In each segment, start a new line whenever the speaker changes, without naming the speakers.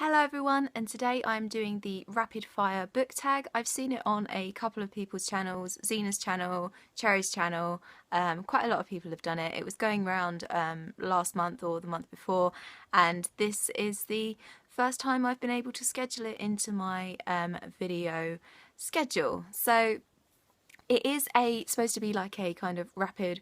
Hello everyone, and today I'm doing the rapid fire book tag. I've seen it on a couple of people's channels, Zena's channel, Cherry's channel. Quite a lot of people have done it. It was going around last month or the month before, and this is the first time I've been able to schedule it into my video schedule. So it is supposed to be like a kind of rapid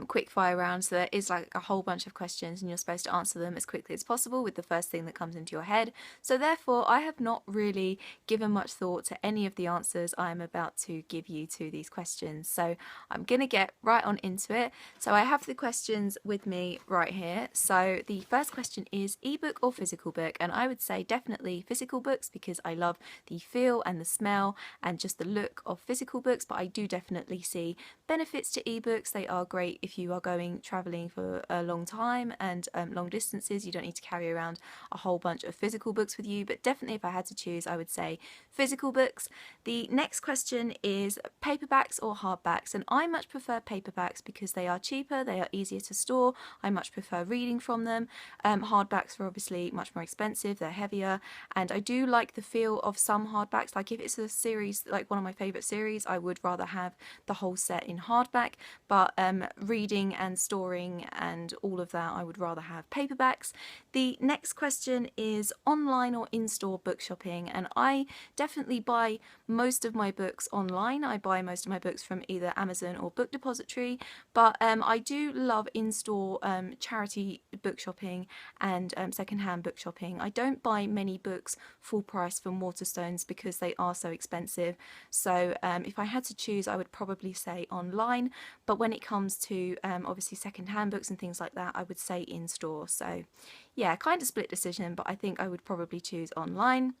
quick fire round, so there is like a whole bunch of questions and you're supposed to answer them as quickly as possible with the first thing that comes into your head. So therefore I have not really given much thought to any of the answers I'm about to give you to these questions, so I'm gonna get right on into it. So I have the questions with me right here. So the first question is ebook or physical book, and I would say definitely physical books because I love the feel and the smell and just the look of physical books, but I do definitely see benefits to ebooks. They are great if you are going traveling for a long time and long distances. You don't need to carry around a whole bunch of physical books with you, but definitely if I had to choose, I would say physical books. The next question is paperbacks or hardbacks, and I much prefer paperbacks because they are cheaper, they are easier to store. I much prefer reading from them. Hardbacks are obviously much more expensive, they're heavier, and I do like the feel of some hardbacks. Like if it's a series, like one of my favourite series, I would rather have the whole set in hardback, but reading and storing and all of that, I would rather have paperbacks. The next question is online or in-store book shopping, and I definitely buy most of my books online. I buy most of my books from either Amazon or Book Depository, but I do love in-store charity book shopping and second-hand book shopping. I don't buy many books full price from Waterstones because they are so expensive. So if I had to choose, I would probably say online, but when it comes to obviously second-hand books and things like that, I would say in-store. So yeah, kind of split decision, but I think I would probably choose online.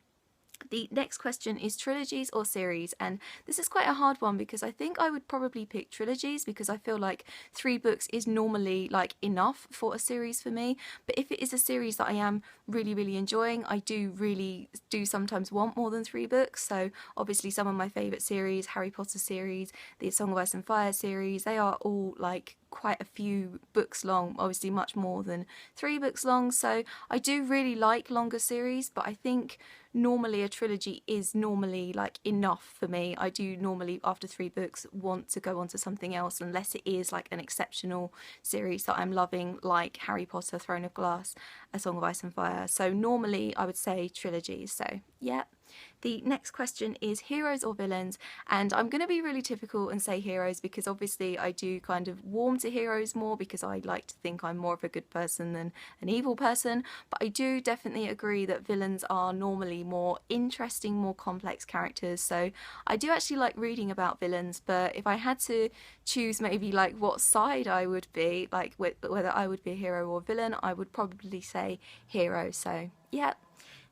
The next question is trilogies or series, and this is quite a hard one because I think I would probably pick trilogies because I feel like 3 books is normally like enough for a series for me, but if it is a series that I am really enjoying, I really do sometimes want more than 3 books. So obviously some of my favourite series, Harry Potter series, the Song of Ice and Fire series, they are all like quite a few books long, obviously much more than 3 books long, so I do really like longer series, but I think normally a trilogy is normally like enough for me. I do normally after 3 books want to go on to something else unless it is like an exceptional series that I'm loving, like Harry Potter, Throne of Glass, A Song of Ice and Fire. So normally I would say trilogies. So yeah. The next question is heroes or villains, and I'm going to be really typical and say heroes because obviously I do kind of warm to heroes more because I like to think I'm more of a good person than an evil person, but I do definitely agree that villains are normally more interesting, more complex characters. So I do actually like reading about villains, but if I had to choose maybe like what side I would be, like whether I would be a hero or villain, I would probably say hero. So yeah.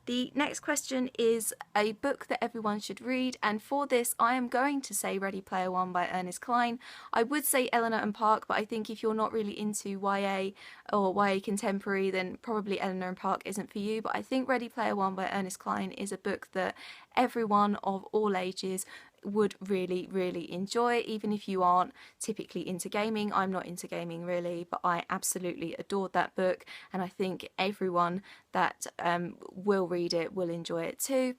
The next question is a book that everyone should read, and for this I am going to say Ready Player One by Ernest Cline. I would say Eleanor and Park, but I think if you're not really into YA or YA contemporary, then probably Eleanor and Park isn't for you, but I think Ready Player One by Ernest Cline is a book that everyone of all ages would really enjoy, even if you aren't typically into gaming. I'm not into gaming really, but I absolutely adored that book, and I think everyone that will read it will enjoy it too.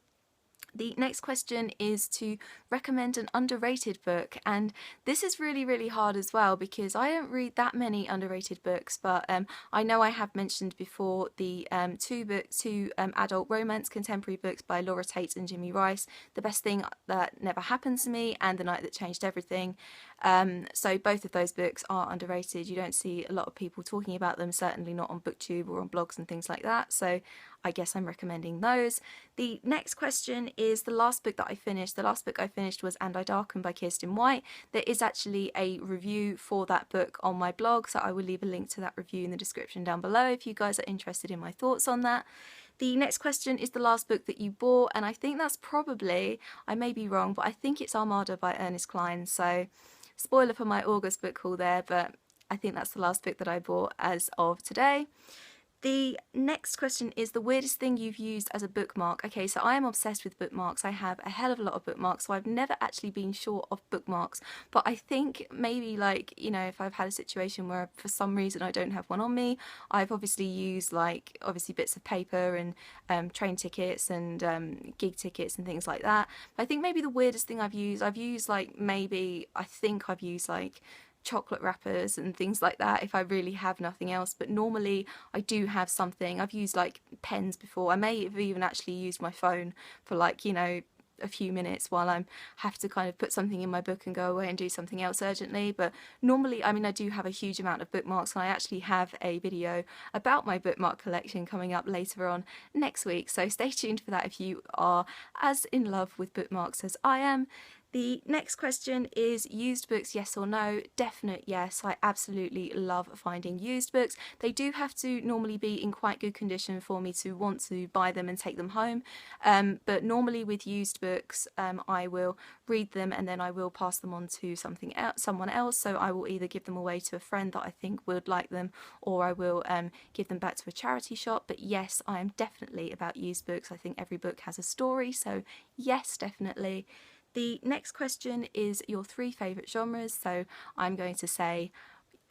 The next question is to recommend an underrated book, and this is really hard as well because I don't read that many underrated books, but I know I have mentioned before the two adult romance contemporary books by Laura Tate and Jimmy Rice, The Best Thing That Never Happened to Me and The Night That Changed Everything. So both of those books are underrated. You don't see a lot of people talking about them, certainly not on BookTube or on blogs and things like that, so I guess I'm recommending those. The next question is the last book that I finished. The last book I finished was And I Darken by Kiersten White. There is actually a review for that book on my blog, so I will leave a link to that review in the description down below if you guys are interested in my thoughts on that. The next question is the last book that you bought, and I think that's probably, I may be wrong, but I think it's Armada by Ernest Cline, so spoiler for my August book haul there, but I think that's the last book that I bought as of today. The next question is the weirdest thing you've used as a bookmark. Okay, so I am obsessed with bookmarks. I have a hell of a lot of bookmarks, so I've never actually been short of bookmarks. But I think maybe, like, you know, if I've had a situation where for some reason I don't have one on me, I've obviously used, like, obviously bits of paper and train tickets and gig tickets and things like that. But I think maybe the weirdest thing I've used like, maybe, I think I've used like chocolate wrappers and things like that if I really have nothing else. But normally I do have something. I've used like pens before. I may have even actually used my phone for, like, you know, a few minutes while I'm have to kind of put something in my book and go away and do something else urgently. But normally, I mean, I do have a huge amount of bookmarks, and I actually have a video about my bookmark collection coming up later on next week, so stay tuned for that if you are as in love with bookmarks as I am. The next question is used books, yes or no? Definite yes. I absolutely love finding used books. They do have to normally be in quite good condition for me to want to buy them and take them home. But normally with used books, I will read them and then I will pass them on to someone else. So I will either give them away to a friend that I think would like them, or I will give them back to a charity shop. But yes, I am definitely about used books. I think every book has a story, so yes, definitely. The next question is your 3 favourite genres, so I'm going to say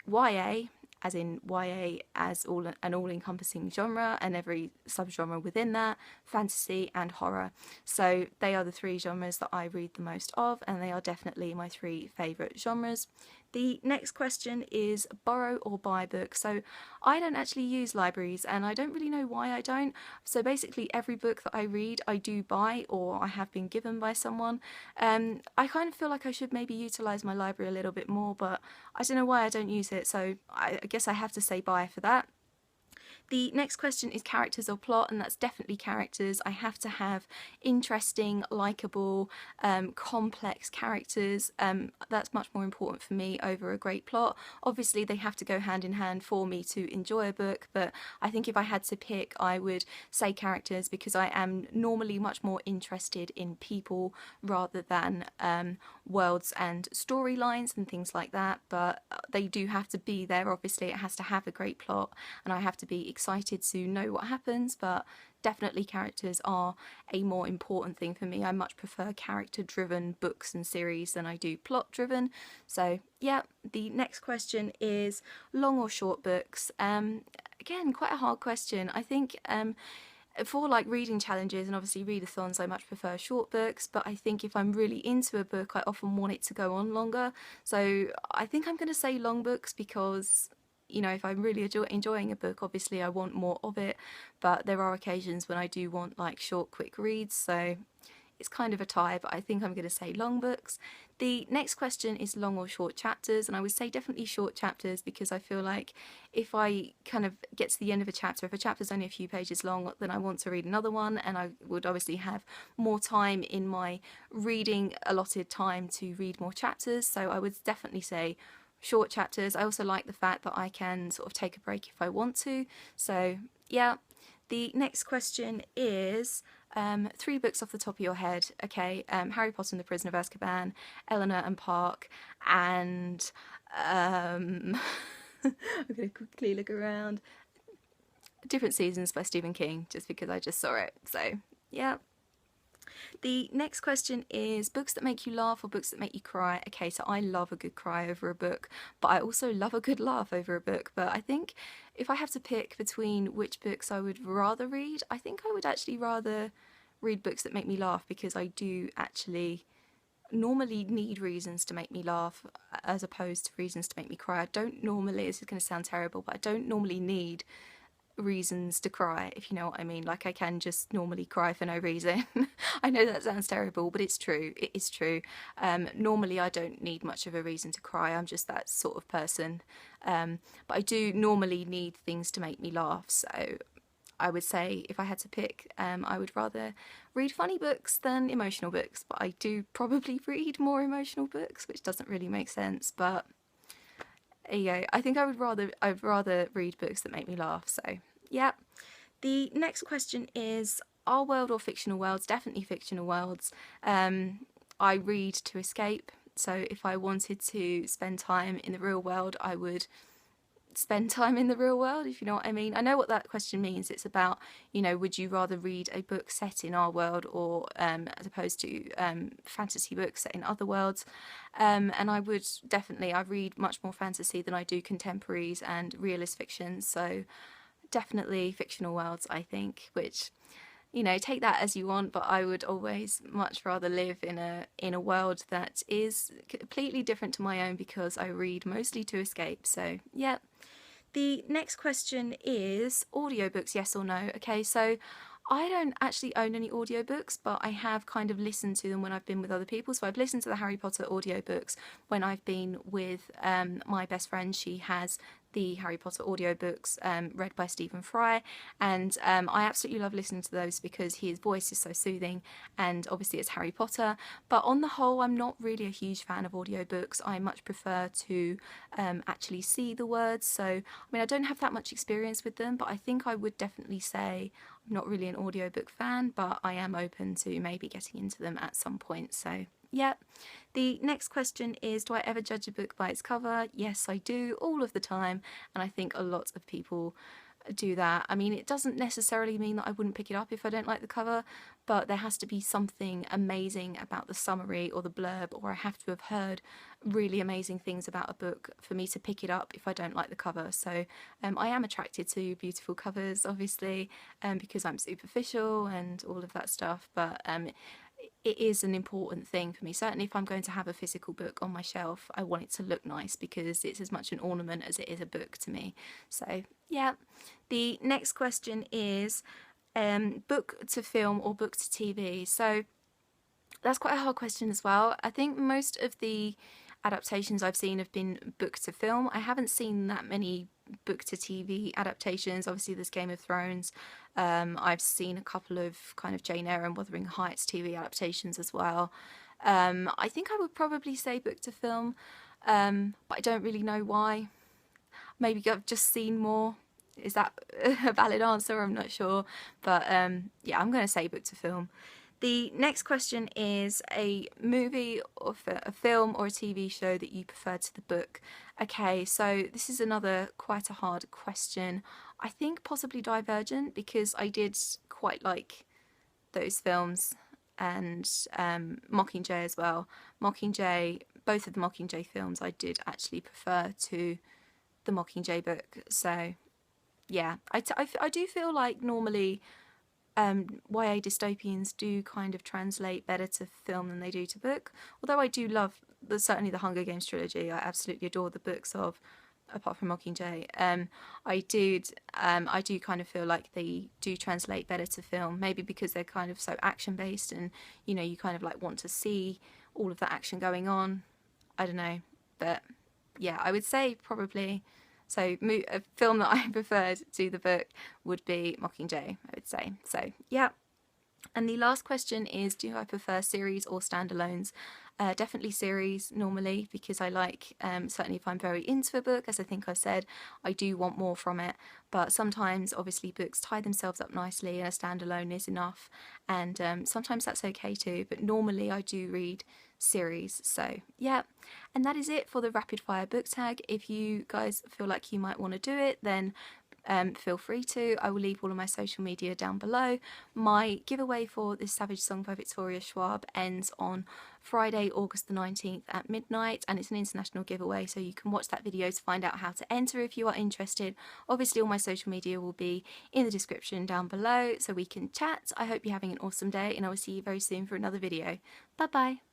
YA, as in YA as an all-encompassing genre and every subgenre within that, fantasy and horror. So they are the 3 genres that I read the most of, and they are definitely my 3 favourite genres. The next question is borrow or buy books. So I don't actually use libraries, and I don't really know why I don't. So basically every book that I read I do buy, or I have been given by someone. I kind of feel like I should maybe utilise my library a little bit more, but I don't know why I don't use it, so I guess I have to say buy for that. The next question is characters or plot, and that's definitely characters. I have to have interesting, likeable, complex characters. That's much more important for me over a great plot. Obviously, they have to go hand in hand for me to enjoy a book, but I think if I had to pick, I would say characters, because I am normally much more interested in people rather than worlds and storylines and things like that. But they do have to be there. Obviously, it has to have a great plot, and I have to be excited to know what happens, but definitely characters are a more important thing for me. I much prefer character driven books and series than I do plot driven. So yeah, the next question is long or short books. Again, quite a hard question. I think for like reading challenges and obviously readathons, I much prefer short books, but I think if I'm really into a book, I often want it to go on longer. So I think I'm going to say long books, because, you know, if I'm really enjoying a book, obviously I want more of it, but there are occasions when I do want like short, quick reads, so it's kind of a tie, but I think I'm going to say long books. The next question is long or short chapters, and I would say definitely short chapters, because I feel like if I kind of get to the end of a chapter, if a chapter's only a few pages long, then I want to read another one, and I would obviously have more time in my reading allotted time to read more chapters, so I would definitely say short chapters. I also like the fact that I can sort of take a break if I want to, so yeah. The next question is 3 books off the top of your head. Okay, Harry Potter and the Prisoner of Azkaban, Eleanor and Park, and I'm going to quickly look around. Different Seasons by Stephen King, just because I just saw it. So yeah. The next question is books that make you laugh or books that make you cry. Okay, so I love a good cry over a book, but I also love a good laugh over a book. But I think if I have to pick between which books I would rather read, I think I would actually rather read books that make me laugh, because I do actually normally need reasons to make me laugh as opposed to reasons to make me cry. I don't normally, this is going to sound terrible, but I don't normally need reasons to cry, if you know what I mean. Like, I can just normally cry for no reason. I know that sounds terrible, but it's true. It is true. Normally I don't need much of a reason to cry. I'm just that sort of person. But I do normally need things to make me laugh. So I would say if I had to pick, I would rather read funny books than emotional books. But I do probably read more emotional books, which doesn't really make sense. But yeah, I think I'd rather read books that make me laugh. So yeah. The next question is our world or fictional worlds? Definitely fictional worlds. I read to escape. So if I wanted to spend time in the real world, I would spend time in the real world, if you know what I mean. I know what that question means. It's about, you know, would you rather read a book set in our world or as opposed to fantasy books set in other worlds? And I would definitely, I read much more fantasy than I do contemporaries and realist fiction, so definitely fictional worlds, I think, which, you know, take that as you want, but I would always much rather live in a world that is completely different to my own, because I read mostly to escape. So yeah. The next question is audiobooks, yes or no? Okay, so I don't actually own any audiobooks, but I have kind of listened to them when I've been with other people. So I've listened to the Harry Potter audiobooks when I've been with my best friend. She has the Harry Potter audiobooks read by Stephen Fry, and I absolutely love listening to those because his voice is so soothing, and obviously it's Harry Potter. But on the whole, I'm not really a huge fan of audiobooks. I much prefer to actually see the words. So I mean, I don't have that much experience with them, but I think I would definitely say I'm not really an audiobook fan, but I am open to maybe getting into them at some point. So yeah. The next question is, do I ever judge a book by its cover? Yes, I do, all of the time, and I think a lot of people do that. I mean, it doesn't necessarily mean that I wouldn't pick it up if I don't like the cover, but there has to be something amazing about the summary or the blurb, or I have to have heard really amazing things about a book for me to pick it up if I don't like the cover. So I am attracted to beautiful covers, obviously, because I'm superficial and all of that stuff, but it is an important thing for me. Certainly if I'm going to have a physical book on my shelf, I want it to look nice because it's as much an ornament as it is a book to me. So yeah. The next question is book to film or book to TV. So that's quite a hard question as well. I think most of the adaptations I've seen have been book to film. I haven't seen that many book to TV adaptations. Obviously there's Game of Thrones. I've seen a couple of kind of Jane Eyre and Wuthering Heights TV adaptations as well. I think I would probably say book to film, but I don't really know why. Maybe I've just seen more. Is that a valid answer? I'm not sure. But yeah, I'm going to say book to film. The next question is a movie or a film or a TV show that you prefer to the book. Okay, so this is another quite a hard question. I think possibly Divergent, because I did quite like those films, and Mockingjay as well. Mockingjay, both of the Mockingjay films I did actually prefer to the Mockingjay book. So yeah, I do feel like normally YA dystopians do kind of translate better to film than they do to book. Although I do love certainly the Hunger Games trilogy. I absolutely adore the books of, apart from Mockingjay. I do kind of feel like they do translate better to film, maybe because they're kind of so action based, and you know, you kind of like want to see all of that action going on. I don't know, but yeah, I would say probably. So a film that I preferred to the book would be Mockingjay, I would say. So yeah. And the last question is, do I prefer series or standalones? Definitely series normally, because I like, certainly if I'm very into a book, as I think I said, I do want more from it. But sometimes, obviously, books tie themselves up nicely and a standalone is enough. And sometimes that's okay too. But normally I do read series. So yeah. And that is it for the rapid fire book tag. If you guys feel like you might want to do it, then feel free to. I will leave all of my social media down below. My giveaway for this Savage Song by Victoria Schwab ends on Friday, August the 19th at midnight, and it's an international giveaway, so you can watch that video to find out how to enter if you are interested. Obviously all my social media will be in the description down below so we can chat. I hope you're having an awesome day, and I will see you very soon for another video. Bye bye.